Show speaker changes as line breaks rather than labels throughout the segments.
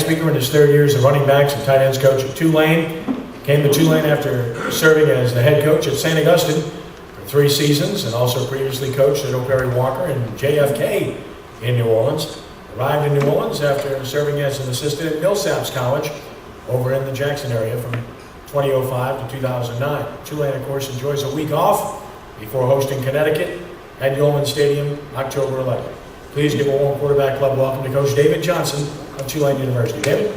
speaker in his third year as a running backs and tight ends coach at Tulane. Came to Tulane after serving as the head coach at St. Augustine for 3 seasons and also previously coached at O'Perry Walker and JFK in New Orleans. Arrived in New Orleans after serving as an assistant at Millsaps College over in the Jackson area from 2005 to 2009. Tulane, of course, enjoys a week off before hosting Connecticut at Yulman Stadium October 11th. Please give a warm quarterback club welcome to Coach David Johnson of Tulane University. David?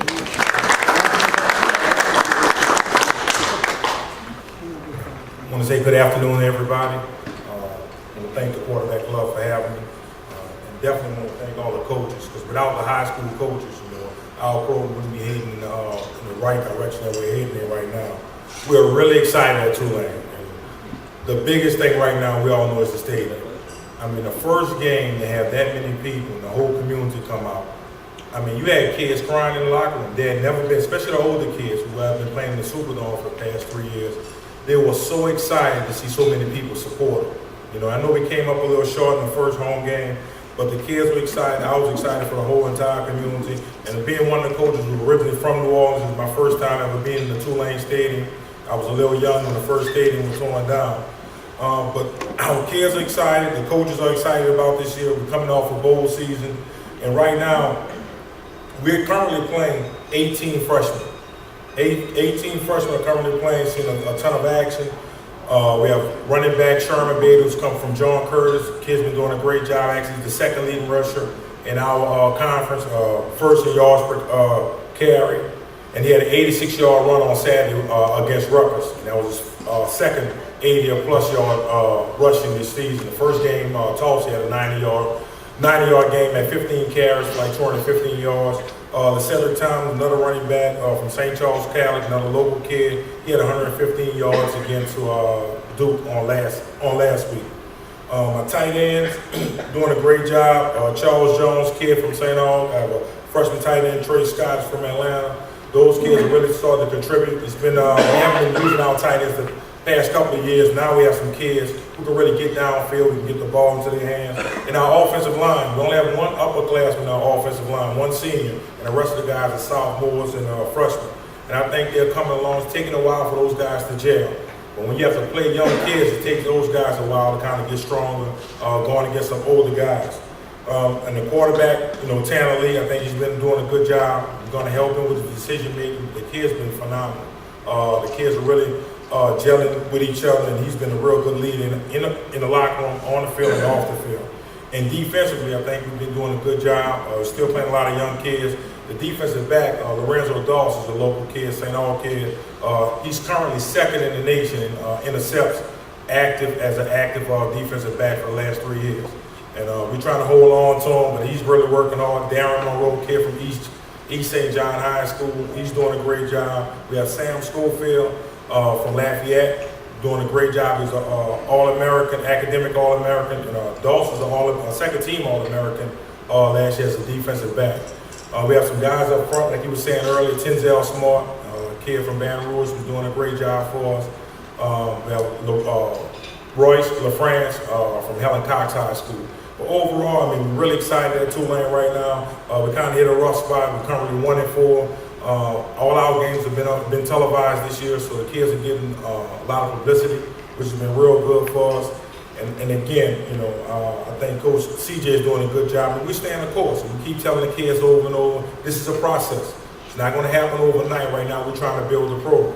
I want to say good afternoon, everybody. I want to thank the quarterback club for having me. And definitely want to thank all the coaches, because without the high school coaches, our program wouldn't be heading in the right direction that we're heading in right now. We're really excited at Tulane. And the biggest thing right now, we all know, is the stadium. I mean, the first game to have that many people and the whole community come out. I mean, you had kids crying in the locker room. They had never been, especially the older kids who have been playing in the Superdome for the past 3 years. They were so excited to see so many people support them. I know we came up a little short in the first home game, but the kids were excited. I was excited for the whole entire community. And being one of the coaches who were originally from New Orleans, it was my first time ever being in the Tulane Stadium. I was a little young when the first stadium was torn down. But our kids are excited. The coaches are excited about this year. We're coming off a bowl season. And right now, we're currently playing 18 freshmen. 18 freshmen are currently playing, seeing a ton of action. We have running back Sherman Bader, who's come from John Curtis. The kid's been doing a great job. Actually, he's the second leading rusher in our conference, first in yards per carry. And he had an 86-yard run on Saturday against Rutgers. And that was his second 80-plus yard rushing this season. The first game, Tulsa had a 90-yard game at 15 carries for like 215 yards. The Cedric Thomas, another running back from St. Charles College, another local kid, he had 115 yards against Duke on last week. My tight ends doing a great job. Charles Jones, kid from St. Aug. I have a freshman tight end, Trey Scott from Atlanta. Those kids really started to contribute. It's been we haven't been using our tight ends the past couple of years. Now we have some kids who can really get downfield, we can get the ball into their hands. And our offensive line, we only have one upperclassman in our offensive line, one senior, and the rest of the guys are sophomores and freshmen. And I think they're coming along. It's taking a while for those guys to gel. But when you have to play young kids, it takes those guys a while to kind of get stronger, going against some older guys. And the quarterback, Tanner Lee, I think he's been doing a good job. We're going to help him with the decision making. The kid's been phenomenal. The kids are really gelling with each other, and he's been a real good leader in the locker room, on the field and off the field. And defensively, I think we've been doing a good job. Still playing a lot of young kids. The defensive back, Lorenzo Dawes, is a local kid, St. Aug kid. He's currently second in the nation in intercepts, active defensive back for the last 3 years. And we're trying to hold on to him, but he's really working hard. Darren Monroe, kid from East St. John High School, he's doing a great job. We have Sam Schofield from Lafayette, doing a great job. He's an All-American, academic All-American, and Dawson's a second-team All-American last year as a defensive back. We have some guys up front, like you were saying earlier, Tenzel Smart, a kid from Baton Rouge, who's doing a great job for us. We have Royce LaFrance from Helen Cox High School. But overall, we're really excited at Tulane right now. We kind of hit a rough spot. We're currently 1-4. All our games have been televised this year, so the kids are getting a lot of publicity, which has been real good for us. And again, I think Coach CJ is doing a good job. And we stay on the course. We keep telling the kids over and over, this is a process. It's not going to happen overnight. Right now, we're trying to build a program.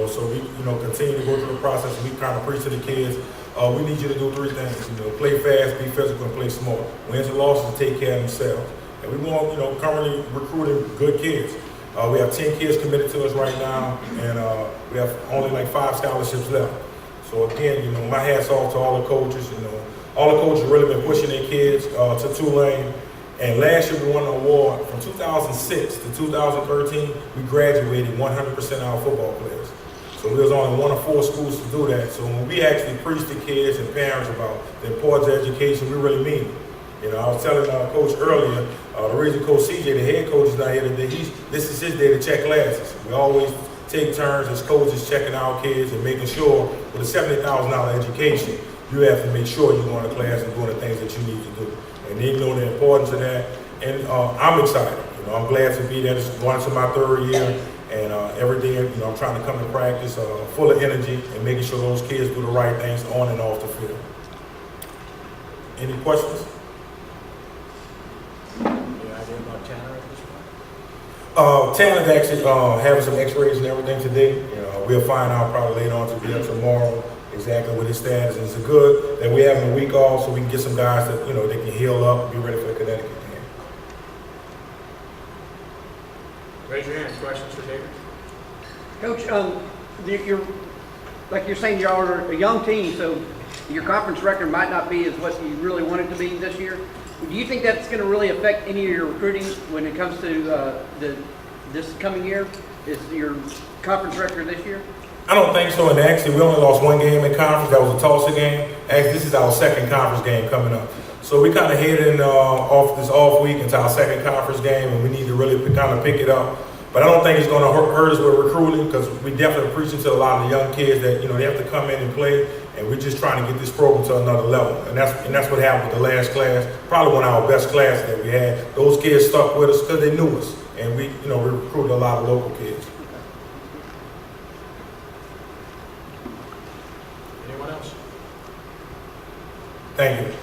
So we continue to go through the process. And we kind of preach to the kids. We need you to do 3 things. Play fast, be physical, and play smart. Wins and losses, take care of themselves. And we want, currently recruiting good kids. We have 10 kids committed to us right now, and we have only like 5 scholarships left. So again, my hat's off to all the coaches. All the coaches really been pushing their kids to Tulane. And last year we won an award. From 2006 to 2013, we graduated 100% of our football players. So we was only 1 of 4 schools to do that. So when we actually preach to kids and parents about the importance of education, we really mean it. I was telling Coach earlier, the reason Coach CJ, the head coach, is not here today, this is his day to check classes. We always take turns as coaches checking our kids and making sure with a $70,000 education, you have to make sure you're going to class and doing the things that you need to do. And they know the importance of that. And I'm excited. I'm glad to be there. This is going to my 3rd year, and every day, I'm trying to come to practice full of energy and making sure those kids do the right things on and off the field. Any questions?
Any idea about Tanner at this point?
Tanner's actually having some x-rays and everything today. We'll find out probably later on to be up tomorrow exactly what his status is. It's good that we're having a week off so we can get some guys that, they can heal up and be ready for the Connecticut game.
Raise your hand. Questions for David?
Coach, you're saying y'all are a young team, so your conference record might not be as what you really want it to be this year. Do you think that's going to really affect any of your recruiting when it comes to this coming year? Is your conference record this year?
I don't think so, and actually we only lost 1 game in conference. That was a Tulsa game. Actually, this is our 2nd conference game coming up. So we kind of heading off this off week into our 2nd conference game, and we need to really kind of pick it up. But I don't think it's going to hurt us with recruiting, because we definitely preaching to a lot of the young kids that they have to come in and play, and we're just trying to get this program to another level. And that's what happened with the last class. Probably one of our best classes that we had. Those kids stuck with us because they knew us, and we recruited a lot of local kids.
Anyone else?
Thank you.